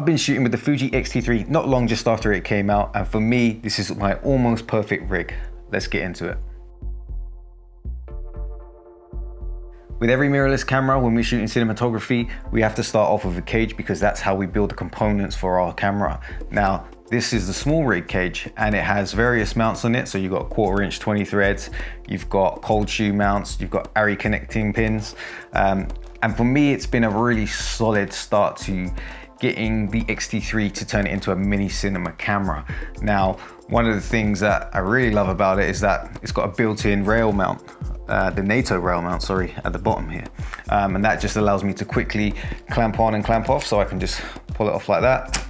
I've been shooting with the Fuji XT3 not long just after it came out, and for me, this is my almost perfect rig. Let's get into it. With every mirrorless camera, when we're shooting cinematography, we have to start off with a cage because that's how we build the components for our camera. Now, this is the Smallrig cage and it has various mounts on it. So you've got 1/4 inch 20 threads, you've got cold shoe mounts, you've got ARRI connecting pins. And for me, it's been a really solid start to getting the XT3 to turn it into a mini cinema camera. Now, one of the things that I really love about it is that it's got a built-in rail mount. The NATO rail mount, sorry, at the bottom here. And that just allows me to quickly clamp on and clamp off, so I can just pull it off like that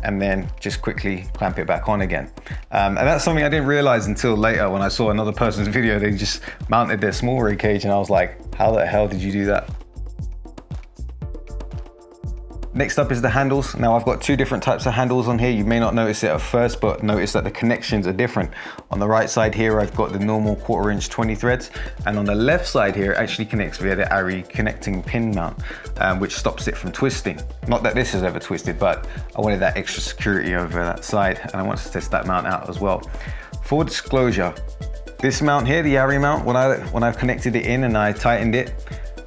and then just quickly clamp it back on again. And that's something I didn't realize until later when I saw another person's video. They just mounted their Smallrig cage and I was like, how the hell did you do that? Next up is the handles. Now I've got two different types of handles on here. You may not notice it at first, but notice that the connections are different. On the right side here, I've got the normal 1/4 inch 20 threads. And on the left side here, it actually connects via the ARRI connecting pin mount, which stops it from twisting. Not that this has ever twisted, but I wanted that extra security over that side. And I wanted to test that mount out as well. Full disclosure, this mount here, the ARRI mount, when I've connected it in and I tightened it,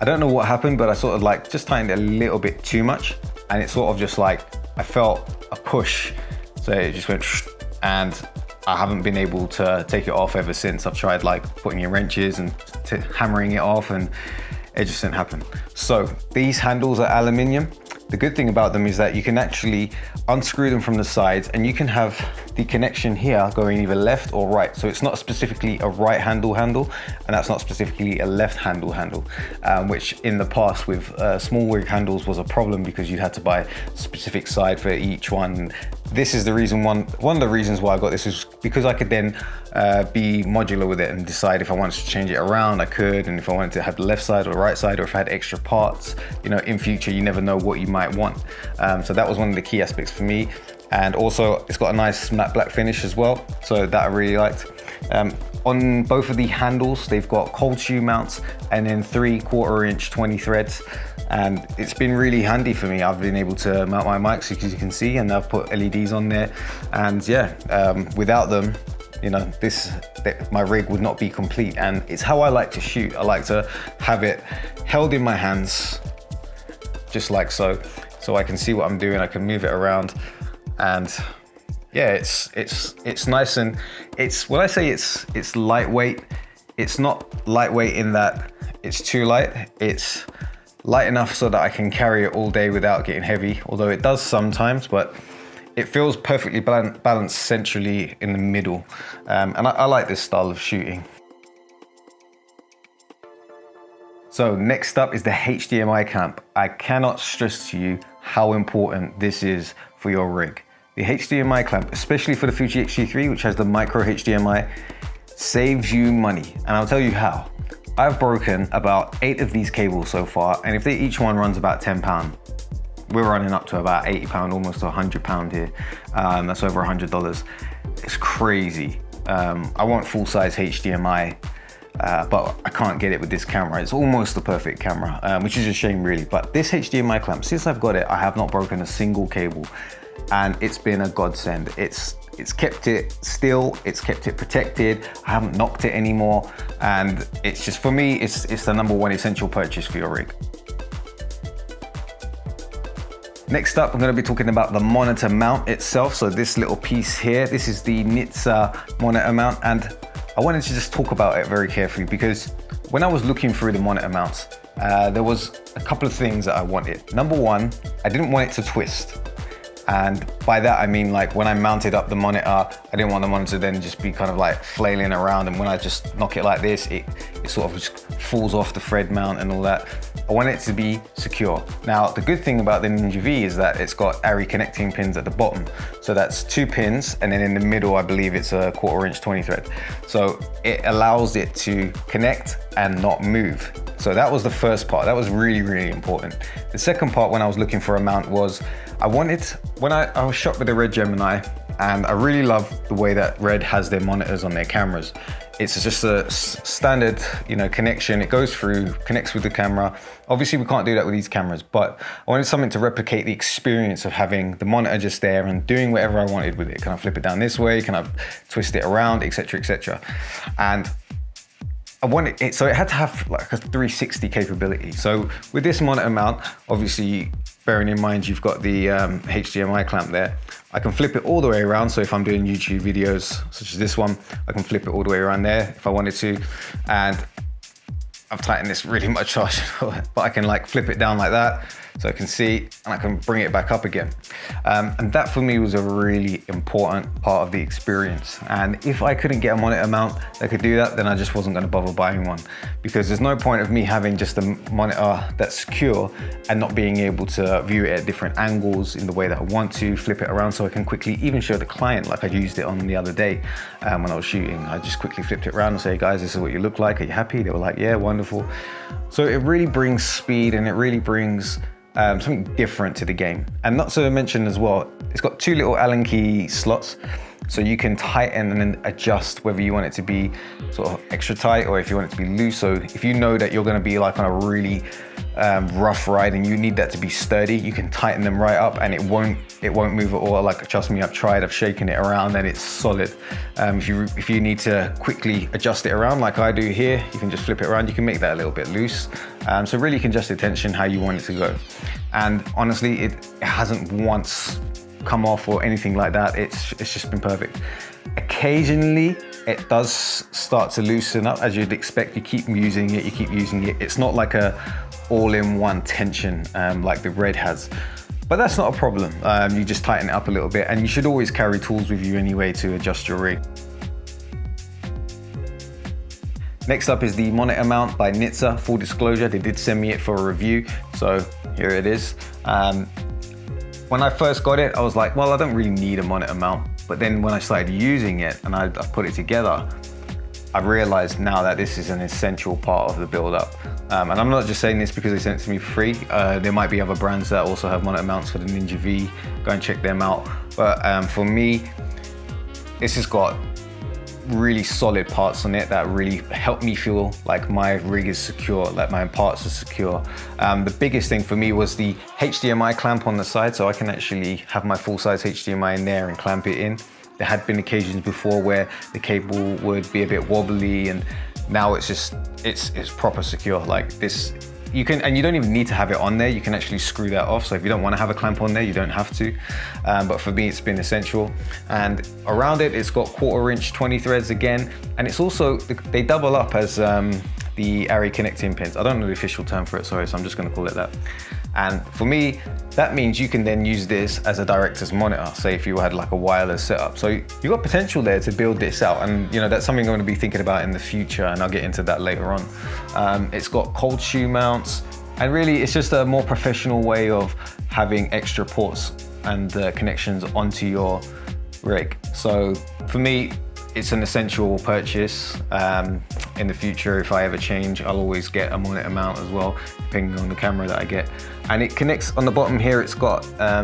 I don't know what happened, but I sort of like just tightened it a little bit too much. And it's sort of just like, I felt a push. So it just went, and I haven't been able to take it off ever since. I've tried like putting in wrenches and hammering it off and it just didn't happen. So these handles are aluminium. The good thing about them is that you can actually unscrew them from the sides and you can have the connection here going either left or right. So it's not specifically a right handle and that's not specifically a left handle, which in the past with Smallrig handles was a problem because you had to buy a specific side for each one. This is the reason, one of the reasons why I got this is because I could then be modular with it and decide if I wanted to change it around, I could, and if I wanted to have the left side or the right side, or if I had extra parts, you know, in future, you never know what you might want. So that was one of the key aspects for me. And also it's got a nice matte black finish as well. So that I really liked. On both of the handles, they've got cold shoe mounts and then 3/4 inch 20 threads. And it's been really handy for me. I've been able to mount my mics, as you can see, and I've put LEDs on there. And yeah, without them, you know, my rig would not be complete. And it's how I like to shoot. I like to have it held in my hands, just like so I can see what I'm doing. I can move it around, and yeah, it's nice. And it's, when I say it's lightweight, it's not lightweight in that it's too light. It's light enough so that I can carry it all day without getting heavy, although it does sometimes, but it feels perfectly balanced centrally in the middle. And I like this style of shooting. So next up is the HDMI clamp. I cannot stress to you how important this is for your rig. The HDMI clamp, especially for the Fuji XT3, which has the micro HDMI, saves you money. And I'll tell you how. I've broken about 8 of these cables so far, and if each one runs about £10, we're running up to about £80, almost to £100 here. That's over $100. It's crazy. I want full-size HDMI, but I can't get it with this camera. It's almost the perfect camera, which is a shame really. But this HDMI clamp, since I've got it, I have not broken a single cable, and it's been a godsend. It's kept it still, it's kept it protected, I haven't knocked it anymore, and it's just, for me, it's the #1 essential purchase for your rig. Next up, I'm going to be talking about the monitor mount itself. So this little piece here, this is the Nitze monitor mount, and I wanted to just talk about it very carefully because when I was looking through the monitor mounts, there was a couple of things that I wanted. #1, I didn't want it to twist. And by that, I mean, like when I mounted up the monitor, I didn't want the monitor then just be kind of like flailing around. And when I just knock it like this, it sort of just falls off the thread mount and all that. I want it to be secure. Now, the good thing about the Ninja V is that it's got ARRI connecting pins at the bottom. So that's 2 pins. And then in the middle, I believe it's a 1/4 inch 20 thread. So it allows it to connect and not move. So that was the first part. That was really, really important. The second part when I was looking for a mount was, I wanted, when I was shot with the Red Gemini, and I really love the way that Red has their monitors on their cameras. It's just a standard, you know, connection. It goes through, connects with the camera. Obviously we can't do that with these cameras, but I wanted something to replicate the experience of having the monitor just there and doing whatever I wanted with it. Can I flip it down this way? Can I twist it around, etc., etc. And I wanted it, so it had to have like a 360 capability. So with this monitor mount, obviously bearing in mind you've got the HDMI clamp there, I can flip it all the way around. So if I'm doing YouTube videos such as this one, I can flip it all the way around there if I wanted to. And I've tightened this really much, but I can like flip it down like that so I can see, and I can bring it back up again. And that for me was a really important part of the experience. And if I couldn't get a monitor mount that could do that, then I just wasn't going to bother buying one, because there's no point of me having just a monitor that's secure and not being able to view it at different angles in the way that I want to, flip it around so I can quickly even show the client, like I used it on the other day when I was shooting. I just quickly flipped it around and say, guys, this is what you look like. Are you happy? They were like, yeah, wonderful. So it really brings speed, and it really brings something different to the game. And not to mention as well, it's got two little Allen key slots, so you can tighten and then adjust whether you want it to be sort of extra tight or if you want it to be loose. So if you know that you're going to be like on a really rough ride and you need that to be sturdy, you can tighten them right up and it won't move at all. Like, trust me, I've tried, I've shaken it around and it's solid. If you need to quickly adjust it around like I do here, you can just flip it around. You can make that a little bit loose. So really you can adjust the tension how you want it to go. And honestly, it hasn't once come off or anything like that. It's just been perfect. Occasionally it does start to loosen up, as you'd expect. You keep using it, it's not like a all-in-one tension like the Red has, but that's not a problem. You just tighten it up a little bit, and you should always carry tools with you anyway to adjust your rig. Next up is the monitor mount by Nitze. Full disclosure, they did send me it for a review, so here it is. When I first got it, I was like, well, I don't really need a monitor mount. But then when I started using it and I put it together, I realized now that this is an essential part of the build-up. And I'm not just saying this because they sent it to me for free. There might be other brands that also have monitor mounts for the Ninja V. Go and check them out. But for me, this has got really solid parts on it that really help me feel like my rig is secure, like my parts are secure. The biggest thing for me was the HDMI clamp on the side, so I can actually have my full-size HDMI in there and clamp it in. There had been occasions before where the cable would be a bit wobbly, and now it's proper secure like this. You can, and you don't even need to have it on there. You can actually screw that off. So if you don't want to have a clamp on there, you don't have to. But for me, it's been essential. And around it, it's got 1/4" 20 threads again. And it's also, they double up as the array connecting pins. I don't know the official term for it, sorry, so I'm just gonna call it that. And for me, that means you can then use this as a director's monitor, say if you had like a wireless setup. So you've got potential there to build this out, and you know that's something I'm gonna be thinking about in the future, and I'll get into that later on. It's got cold shoe mounts, and really it's just a more professional way of having extra ports and connections onto your rig. So for me, it's an essential purchase. In the future, if I ever change, I'll always get a monitor mount as well, depending on the camera that I get. And it connects on the bottom here, it's got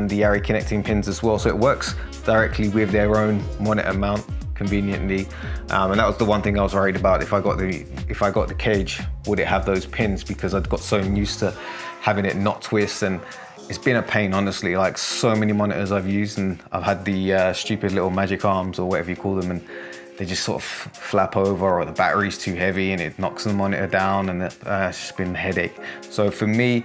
the array connecting pins as well, so it works directly with their own monitor mount conveniently. And that was the one thing I was worried about. If I got the Cage, would it have those pins? Because I'd got so used to having it not twist, and it's been a pain, honestly. Like, so many monitors I've used, and I've had the stupid little magic arms or whatever you call them, and they just sort of flap over, or the battery's too heavy and it knocks the monitor down, and it's just been a headache. So for me,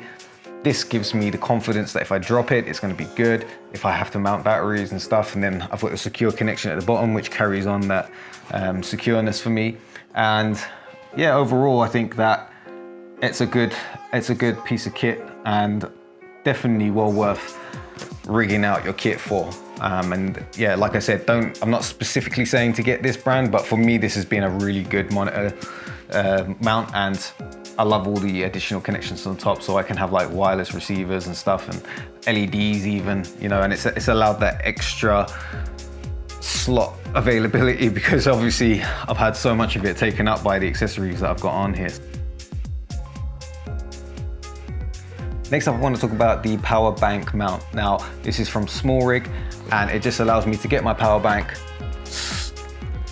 this gives me the confidence that if I drop it, it's gonna be good. If I have to mount batteries and stuff, and then I've got a secure connection at the bottom, which carries on that secureness for me. And yeah, overall, I think that it's a good piece of kit, and definitely well worth rigging out your kit for. And yeah, like I said, I'm not specifically saying to get this brand, but for me, this has been a really good monitor mount, and I love all the additional connections on top, so I can have like wireless receivers and stuff, and LEDs even, you know, and it's allowed that extra slot availability, because obviously I've had so much of it taken up by the accessories that I've got on here. Next up, I want to talk about the power bank mount. Now, this is from Smallrig, and it just allows me to get my power bank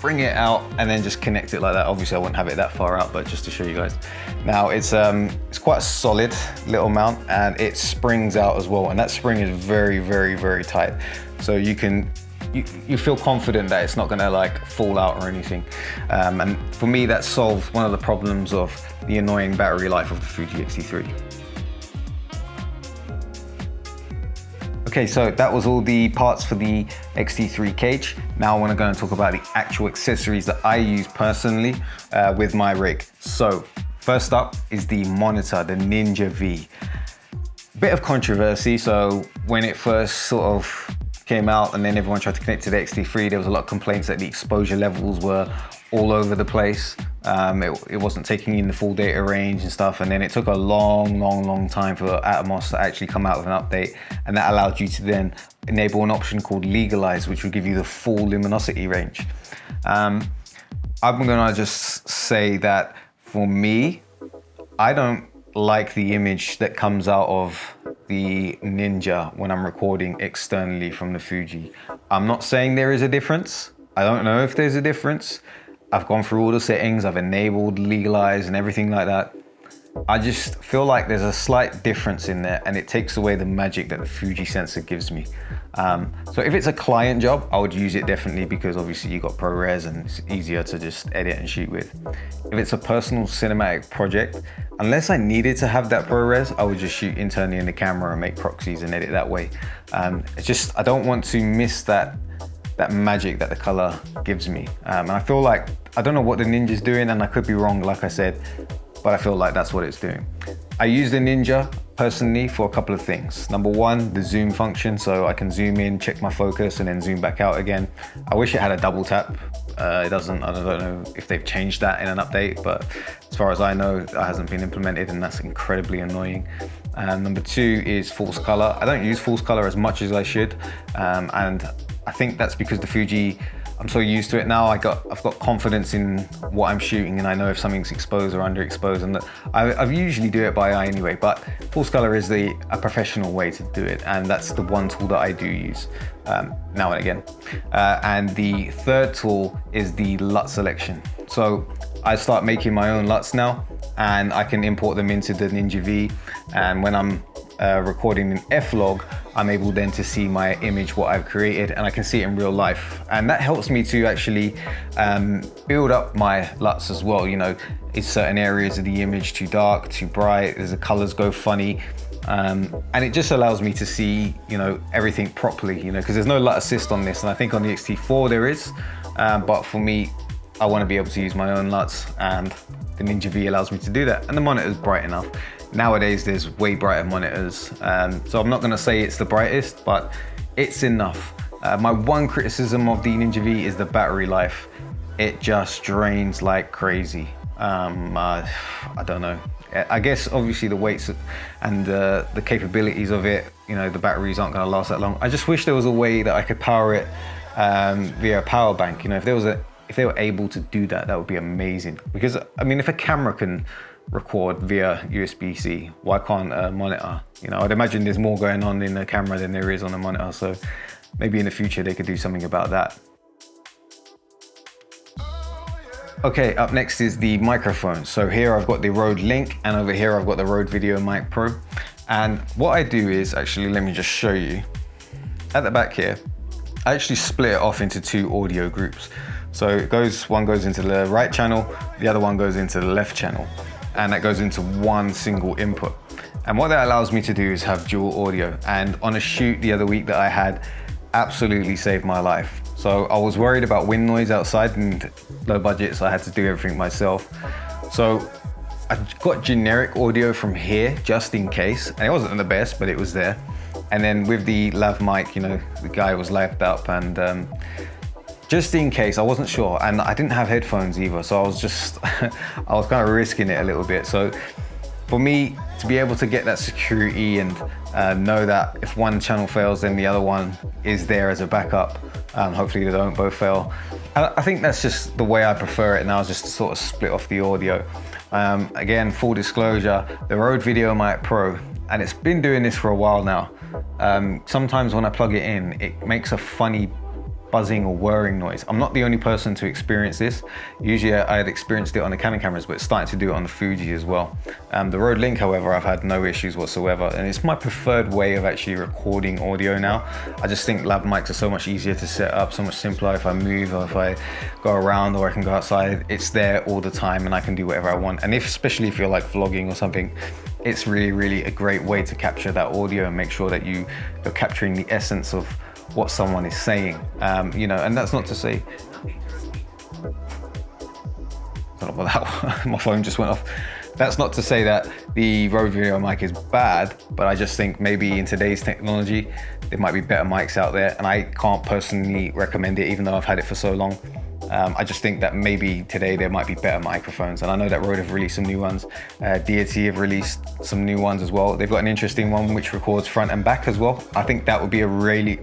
bring it out and then just connect it like that. Obviously I wouldn't have it that far out, but just to show you guys. Now it's quite a solid little mount, and it springs out as well, and that spring is very, very, very tight. So you feel confident that it's not gonna like fall out or anything. And for me, that solves one of the problems of the annoying battery life of the Fuji X-T3. Okay, so that was all the parts for the X-T3 Cage. Now I want to go and talk about the actual accessories that I use personally with my rig. So first up is the monitor, the Ninja V. Bit of controversy. So when it first sort of came out and then everyone tried to connect to the X-T3, there was a lot of complaints that the exposure levels were all over the place. It wasn't taking in the full data range and stuff, and then it took a long time for Atomos to actually come out with an update, and that allowed you to then enable an option called legalize, which would give you the full luminosity range. I'm gonna just say that for me, I don't like the image that comes out of the Ninja when I'm recording externally from the Fuji. I'm not saying there is a difference. I don't know if there's a difference. I've gone through all the settings, I've enabled legalize and everything like that. I just feel like there's a slight difference in there, and it takes away the magic that the Fuji sensor gives me. So if it's a client job, I would use it definitely, because obviously you got ProRes and it's easier to just edit and shoot with. If it's a personal cinematic project, unless I needed to have that ProRes, I would just shoot internally in the camera and make proxies and edit that way. It's just, I don't want to miss that magic that the color gives me. And I feel like, I don't know what the Ninja's doing, and I could be wrong, like I said, but I feel like that's what it's doing. I use the Ninja personally for a couple of things. Number one, the zoom function, so I can zoom in, check my focus, and then zoom back out again. I wish it had a double tap. It doesn't. I don't know if they've changed that in an update, but as far as I know, that hasn't been implemented, and that's incredibly annoying. Number two is false color. I don't use false color as much as I should, and I think that's because the Fuji, I'm so used to it now. I've got confidence in what I'm shooting, and I know if something's exposed or underexposed, and I usually do it by eye anyway, but false color is a professional way to do it, and that's the one tool that I do use now and again. And the third tool is the LUT selection. So I start making my own LUTs now, and I can import them into the Ninja V, and when I'm recording an F-log, I'm able then to see my image, what I've created, and I can see it in real life. And that helps me to actually build up my LUTs as well. You know, is certain areas of the image too dark, too bright, does the colors go funny? And it just allows me to see, you know, everything properly, you know, because there's no LUT assist on this, and I think on the X-T4 there is, but for me, I want to be able to use my own LUTs, and the Ninja V allows me to do that, and the monitor's bright enough. Nowadays, there's way brighter monitors, so I'm not going to say it's the brightest, but it's enough. My one criticism of the Ninja V is the battery life. It just drains like crazy. I don't know. I guess obviously the weights and the capabilities of it, you know, the batteries aren't going to last that long. I just wish there was a way that I could power it via a power bank. You know, if they were able to do that, that would be amazing. Because I mean, if a camera can record via USB-C, why can't a monitor? You know, I'd imagine there's more going on in the camera than there is on the monitor, so maybe in the future they could do something about that. Okay, up next is the microphone. So here I've got the Rode Link, and over here I've got the Rode Video Mic Pro. And what I do is, actually, let me just show you. At the back here, I actually split it off into two audio groups. So one goes into the right channel, the other one goes into the left channel, and that goes into one single input. And what that allows me to do is have dual audio. And on a shoot the other week that I had, absolutely saved my life. So I was worried about wind noise outside and low budget, so I had to do everything myself. So I got generic audio from here just in case, and it wasn't the best, but it was there. And then with the lav mic, you know, the guy was laved up, and just in case, I wasn't sure, and I didn't have headphones either, so I was just, I was kind of risking it a little bit. So for me to be able to get that security and know that if one channel fails, then the other one is there as a backup, hopefully they don't both fail. I think that's just the way I prefer it now, just to sort of split off the audio. Again, full disclosure, the Rode Video Mic Pro, and it's been doing this for a while now. Sometimes when I plug it in, it makes a funny buzzing or whirring noise. I'm not the only person to experience this. Usually I had experienced it on the Canon cameras, but it's starting to do it on the Fuji as well. The Rode Link, however, I've had no issues whatsoever, and it's my preferred way of actually recording audio now. I just think lav mics are so much easier to set up, so much simpler. If I move or if I go around or I can go outside, it's there all the time and I can do whatever I want. And especially if you're like vlogging or something, it's really a great way to capture that audio and make sure that you're capturing the essence of what someone is saying, you know. And that's not to say, I don't know about that. My phone just went off. That's not to say that the Rode video mic is bad, but I just think maybe in today's technology, there might be better mics out there, and I can't personally recommend it, even though I've had it for so long. I just think that maybe today there might be better microphones, and I know that Rode have released some new ones. Deity have released some new ones as well. They've got an interesting one which records front and back as well. I think that would be a really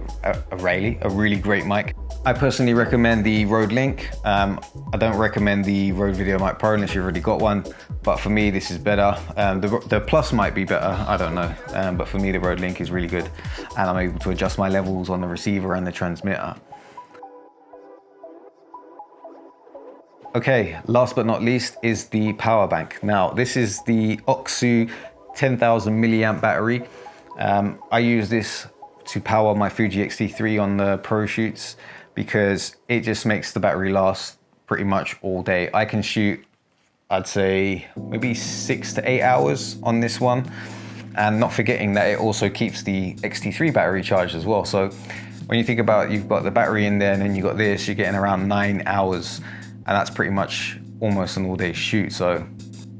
great mic. I personally recommend the Rode Link. I don't recommend the Rode VideoMic Pro unless you've already got one, but for me this is better. The Plus might be better, I don't know, but for me the Rode Link is really good, and I'm able to adjust my levels on the receiver and the transmitter. Okay, last but not least is the power bank. Now, this is the OKSU 10,000 milliamp battery. I use this to power my Fuji XT3 on the pro shoots because it just makes the battery last pretty much all day. I can shoot, I'd say maybe 6 to 8 hours on this one, and not forgetting that it also keeps the XT3 battery charged as well. So when you think about it, you've got the battery in there and then you've got this, you're getting around 9 hours. And that's pretty much almost an all-day shoot. So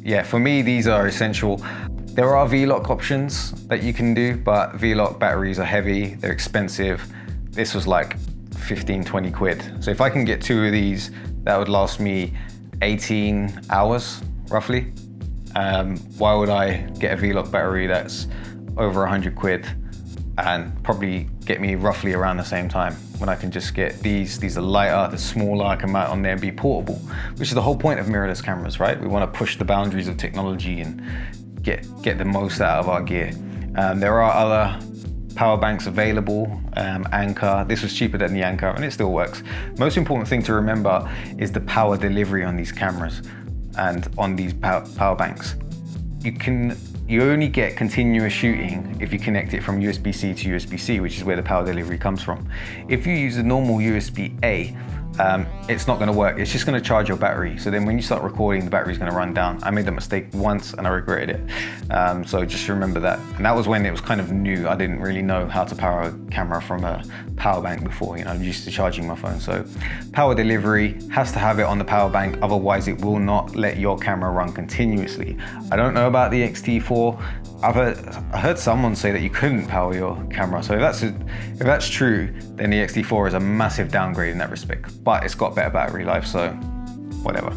yeah, for me, these are essential. There are V-lock options that you can do, but V-lock batteries are heavy, they're expensive. This was like 15, 20 quid. So if I can get 2 of these, that would last me 18 hours, roughly. Why would I get a V-lock battery that's over 100 quid and probably get me roughly around the same time when I can just get these? These are lighter, they're smaller, I can mount on there and be portable, which is the whole point of mirrorless cameras, right? We want to push the boundaries of technology and get the most out of our gear. There are other power banks available, Anker. This was cheaper than the Anker and it still works. Most important thing to remember is the power delivery on these cameras and on these power banks. You only get continuous shooting if you connect it from USB-C to USB-C, which is where the power delivery comes from. If you use a normal USB-A, it's not gonna work. It's just gonna charge your battery. So then when you start recording, the battery's gonna run down. I made that mistake once and I regretted it. So just remember that. And that was when it was kind of new. I didn't really know how to power a camera from a power bank before. You know, I'm used to charging my phone. So power delivery has to have it on the power bank. Otherwise it will not let your camera run continuously. I don't know about the XT4. I heard someone say that you couldn't power your camera. So if that's true, then the XT4 is a massive downgrade in that respect. But it's got better battery life, so whatever.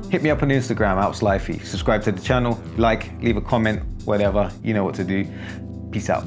Hit me up on Instagram, AlpsLifey. Subscribe to the channel, like, leave a comment, whatever. You know what to do. Peace out.